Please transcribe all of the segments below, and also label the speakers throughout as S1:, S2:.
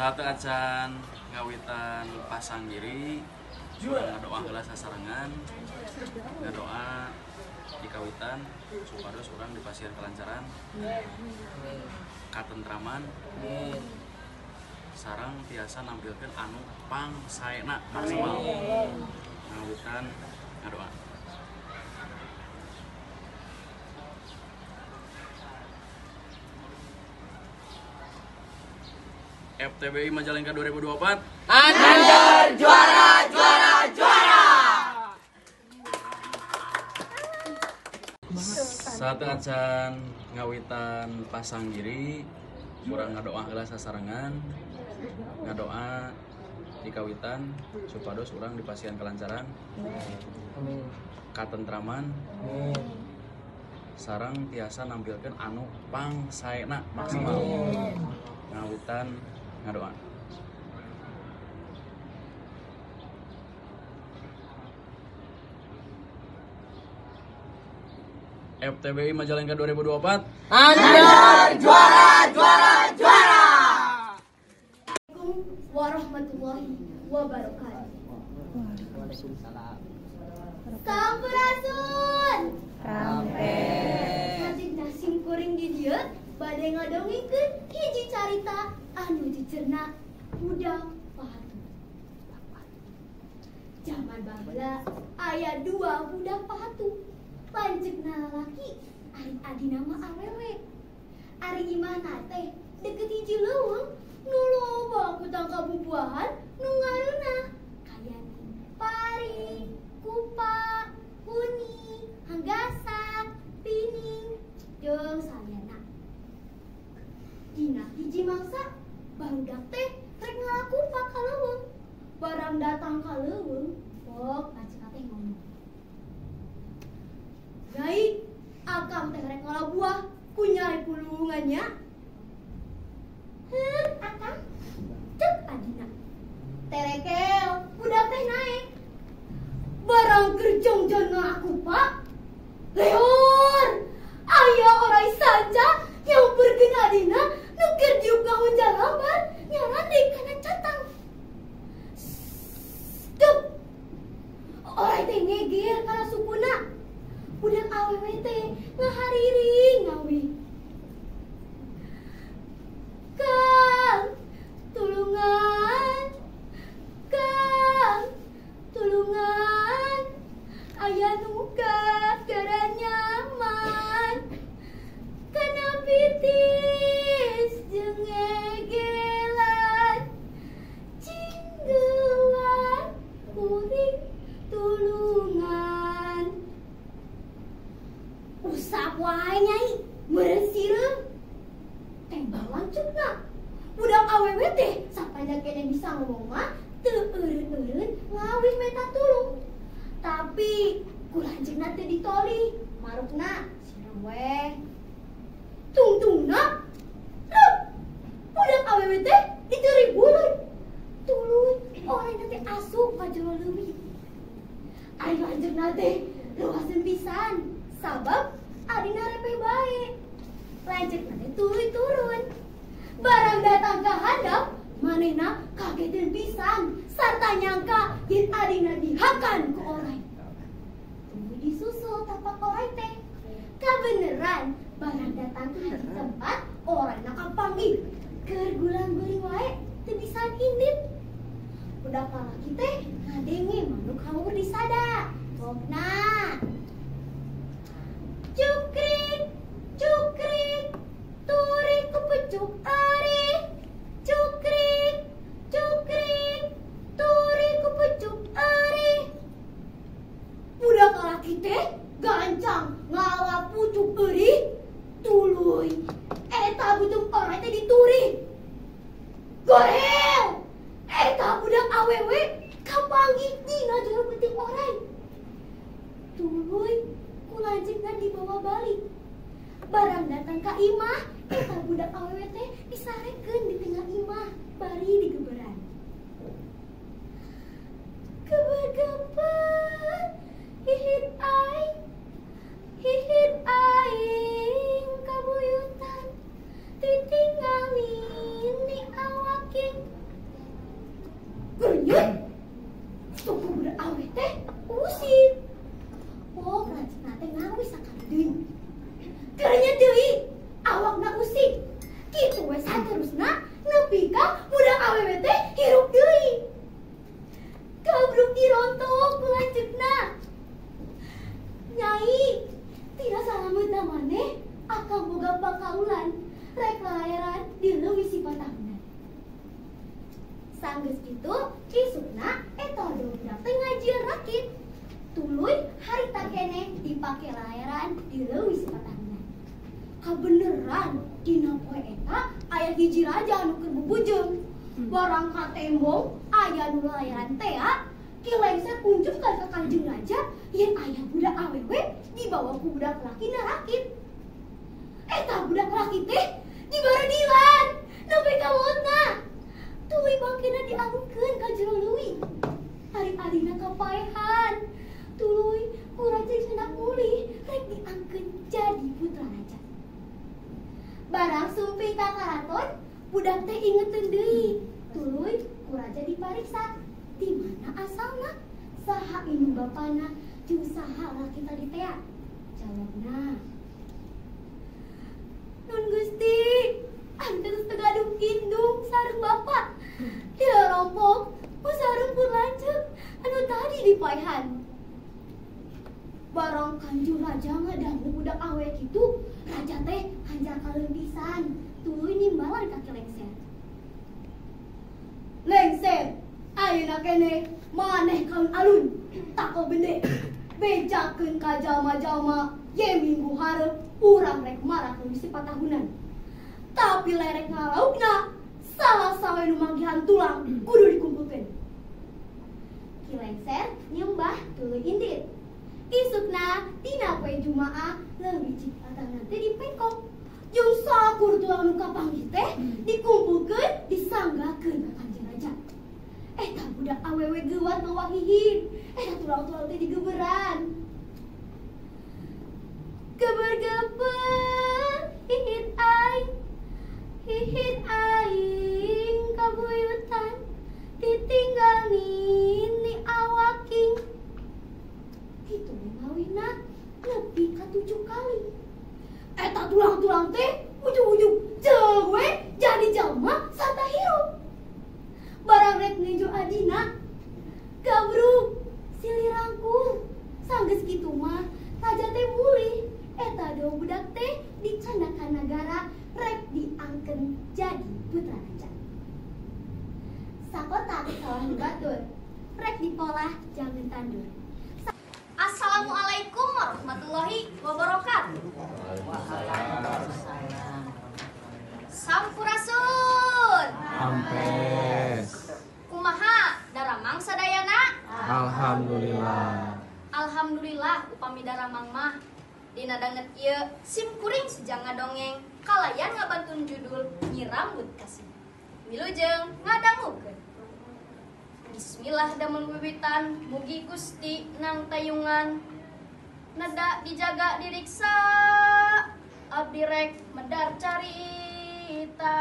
S1: Satu acan ngawitan pasang diri, ngadoa heula sasarengan, ngadoa di kawitan supados urang dipasieun kelancaran, katentraman, sareng tiasa nampilkeun anu pangsaena maksimal. Ngawitan ngadoa. FTBI Majalengka 2024
S2: Anjar juara.
S1: Satu acan ngawitan pasang diri, urang ngadoa heula sasarengan, ngadoa di kawitan supados urang dipasieun kelancaran, katentraman, sareng tiasa nampilkeun anu pangsaena maksimal. Ngawitan ngadoa. FTBI Majalengka 2024
S2: Anjar juara.
S3: Assalamualaikum warahmatullahi wabarakatuh. Sampurasun. Sajik nasim kuring di dieu bade ngadongikeun hiji carita anu dicerna budak pahatu. Zaman baheula aya 2 budak pahatu. Lanceukna lalaki ari adina mah awewe. Ari imahna teh deket hiji leuweung nu loba ku tangka bubuahan nu ngareuna kayanin pari, kupa, kuni, hanggasak, pining, jeung saliyana. Dina hiji mangsa barudak teh rek ngalakupa ka leuweung. Barang datang ka leuweung, pok lanceukna teh ngomong. Nyai, akang teh rek ngalabuah ku nyai pulungannya. Akang, cek adina. Terekel, budak teh naik. Barang gerjong-jong aku pak. Leor, aya orang saja yang bergena dina nukir diuk kahun jalaban nyaran di kanan catang. Stop. Orang teh ngegir karena sukuna. Budak awewe teh ngahariri ngawi. Kang, tulungan. Aya nuka gara nyaman. Kana pitis jeung egelan. Cinggelan kuring tulungan. Usap wae nyai, meureun sireum. Tembang lancukna. Budak awewe teh sapanjang kene bisa ngomong mah teu eureun-eureun ngawih meta tulung. Tapi kulanceukna teu ditoli, marukna sireum we. Tungtungna. Budak awewe teh dicuri buluy. Tuluy orangna teh asup ka jero leuwih. Ari lanceukna teh luaseun pisan. Sabab adina repeh bae. Lanceukna teh tuluy turun. Barang datang ka handap, manehna kageteun pisan sarta nyangka yen adina dihakan ku orangnya. Tuluy disusul tapak orangnya teh. Kabeneran barang datang ke hiji tempat orangna kapanggih. Keur gulang-guling wae teu bisa indit. Budak lalaki teh ngadenge manuk haur disada. Pokna cukrik, turi ku pucuk ari. Cukrik, turi ku pucuk ari. Budak laki teh gancang ngawa pucuk ari. Tuluy, eta butuh orang teh dituri. Gorel, eta budak awewe kapanggih dina jero penting orang. Tuluy, kulanceukna dibawa balik. Barang datang ka imah, eta budak awewe teh disarekeun di tengah imah, bari digeberan. Geber-geber, hihit aing kabuyutan, titingalin ni awaking tapi sakali deui. Keurnya deui, awakna usik. Kitu we saterusna nepi ka budak awewe teh hirup deui. Gabruk dirontok ku lanceukna. Nyai, tidak salamet maneh akang boga pakaulan rek laeran di leuwih sipatahna. Sanggeus kitu, isukna eta budak teh ngajian rakit. Tuluy harita keneh dipake laeran di leuwih sipatahna. Kabeneran dina poe eta aya hiji raja anu keur bubujeng. Barang ka tembong aya nu laeran teh ki lengser unjukkan ka Kanjeng Raja yen aya budak awewe dibawa ku budak laki na rakit. Eta budak laki teh dibaredilan nepi ka mautna. Tuluy bangkena diangkeun ka jero leuwih. Ari-arina kapaehan. Tuluy ku raja hendak mulih rek diangkeun jadi putra raja. Barang sumpi ka karaton, budak teh ingeteun deui. Tuluy ku raja dipariksa. Di mana asalna? Saha indung bapana jeung saha laki tadi teh? Jawabna. Nun Gusti, anteus tegaduh indung sareng bapa. Ya rompok, ku sareng pun lanceuk anu tadi dipaehan. Barang Kanjeng Raja ngadangu budak awe kitu, raja teh hanjar kaleun pisan. Tuluy nimbalan kaki lengser. Lengser, ayeuna keneh maneh kaun alun, tako bende. Bejakeun ka jalma-jalma ye minggu hareup urang rek marah leuwih sipatahunan. Tapi lerek ngalaukna, salah sawe nu manggihan tulang kudu dikumpulkeun. Ki lengser nyembah tuluy indit. Isukna dina poe Jumaah leuwih cipatahna teh dipengkok. Jeung sakur tulang nu kapanggih teh dikumpulkeun disanggakeun ka Kanjeng Raja. Eta budak awewe geuwat ngawahihit. Eta tulang-tulang teh digeberan. Geber-geber hihit aing kabuyutan ditinggal nini awaking. Kitu ngawina lebih ka 7 kali. Eta tulang-tulang teh ujug-ujug jeung we jadi jalma sata hirup. Barang rek ngejo adina gabruk silirangku. Sanggeus kitu mah raja teh mulih. Eta do budak teh dicandakan nagara rek diangkeun jadi putra raja. Sakota salah batur rek diolah jangan tandur. Assalamualaikum warahmatullahi wabarakatuh. Sampurasun.
S4: Ampes.
S3: Kumaha daramang sadayana?
S4: Alhamdulillah.
S3: Alhamdulillah upami daramang mah dina danget ieu simkuring sejang ngadongeng kalayan ngabantun judul Nyi Rambut Kasih. Wilujeng ngadangukeun. Bismillah damel wiwitan mugi Gusti nang tayungan nada dijaga diriksa abdi rek medar carita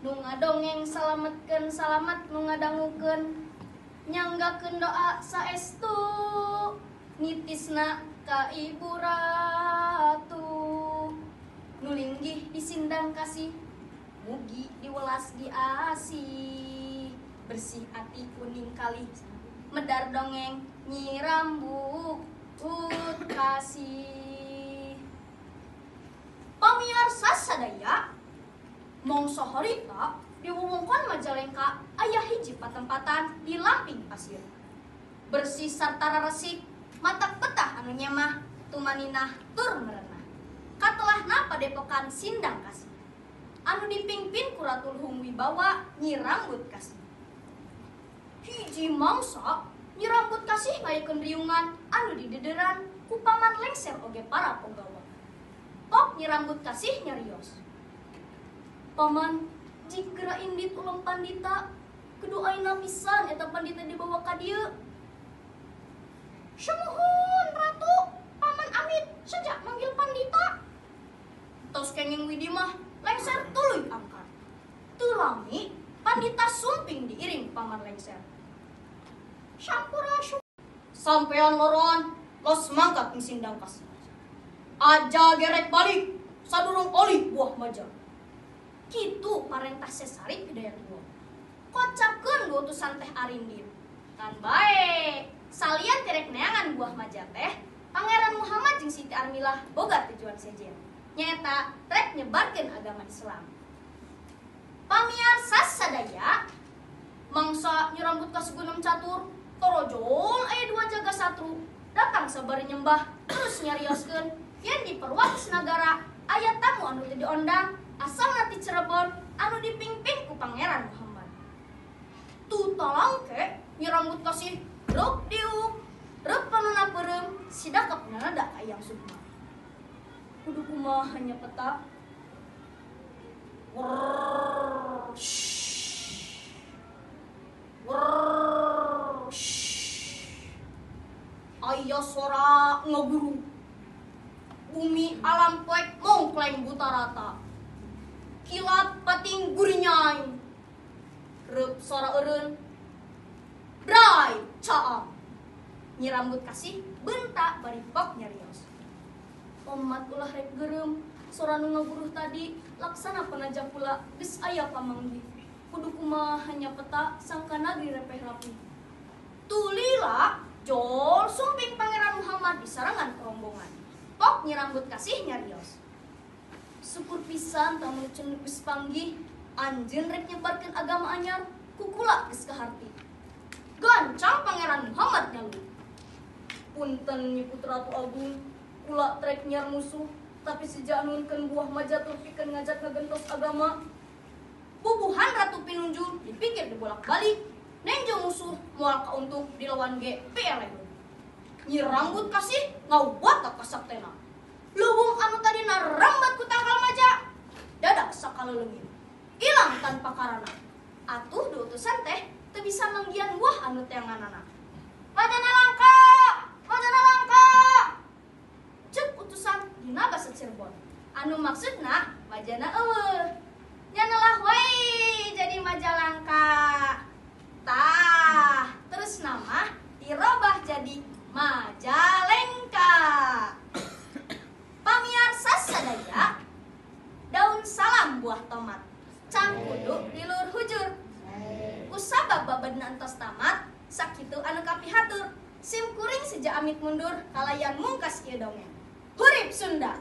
S3: nu ngadongeng salametkeun salamet nu ngadangukeun nyanggakeun doa saestu nitisna ka Ibu Ratu nu linggih disindang kasih mugi diwelas diasih bersih ati kuning kali medar dongeng Nyi Rambut Kasih. Pamirsa sadaya mongso harita di wewengkon Majalengka aya hiji patempatan di lamping pasir bersih sarta resik matak betah anu nyemah tumaninah tur merenah katelahna padepokan Sindang Kasih anu dipimpin ku Ratu Luhung Wibawa Nyi Rambut Kasih. Hiji mangsa Nyi Rambut Kasih ngayakeun riungan anu didederan ku paman lengser oge para penggawa. Tok Nyi Rambut Kasih nyarios. Paman, jikra indit ulang pandita, kudu ayeuna pisan eta pandita dibawa ka dieu. Samuhun Ratu, paman amit sejak manggil pandita. Tos kenging widi mah lengser tuluy angkat. Tulami pandita sumping diiring paman lengser. Sampurasun. Sampean loron
S5: los mangkat sindang kasih. Aja gerek balik, sadurung oli buah maja. Kitu parentah sesari pidaya tua. Kocapkeun ku utusan teh Arindin. Kan bae, salian terek neangan buah maja teh, Pangeran Muhammad jeung Siti Armilah boga tujuan sejen. Nyaeta rek nyebarkeun agama Islam. Pamiarsa sadaya, mangsa nyerambut ka Sugunem Catur, torojol aya dua jaga satru, datang sabari nyembah, terus nyarioskeun yen di Perwates Nagara aya tamu anu teu diondang, asalna ti Cirebon anu dipingpin ku Pangeran Muhammad. Tu talangke nyerambut kasih ruk diuk, ruk panuna peureum, sidakep nada ayam sukma. Kudu kumaha hanya peta. Aya suara ngeguru. Bumi alam poek mongkleng buta rata. Kilat pating gurinyai. Reup suara eureun. Brai caam. Nyi rambut kasih bentak bari pok nyarios. Omat ulah rek geureum. Suara nu ngaguruh tadi laksana penajak pula geus aya pamanggi. Kudu kumaha hanya peta sangka nagri repeh rapi. Tulila jol sumping Pangeran Muhammad di sarangan rombongan. Pok nyerambut kasih nyarios. Syukur pisan tamu cenah geus panggih, anjeun rek nyebarkeun agama anyar, kukula geus kaharti. Gancang Pangeran Muhammad nyalu. Punten Nyi Putratu Agung, kula trek nyar musuh. Tapi sejak nunkeun buah maja pikeun ngajak ngagentos agama. Bubuhan Ratu Pinunjul dipikir dibolak-balik. Nenjo musuh moal kauntung dilawan ge peeleun. Nyi rambut kasih ngawat ka saktena. Leuweung anu tadi narambat ku tangkal maja. Dadak sakaleungin. Ilang tanpa karana. Atuh diutusan teh teu bisa manggian buah anu teanganana. Majana langka! Majana langka! Cek utusan dina basa Cirebon. Anu maksudna majana eueuh. Nyanalah wae jadi Majalangka. Tah, terus nama dirobah jadi Majalengka. Pamiarsa sadaya, daun salam buah tomat, cangkudu dilur hujur. Kusabab babadna entos tamat, sakitu anu kapihatur. Sim kuring sejak amit mundur, kalayan mungkas ieu dongeng. Hurip Sunda.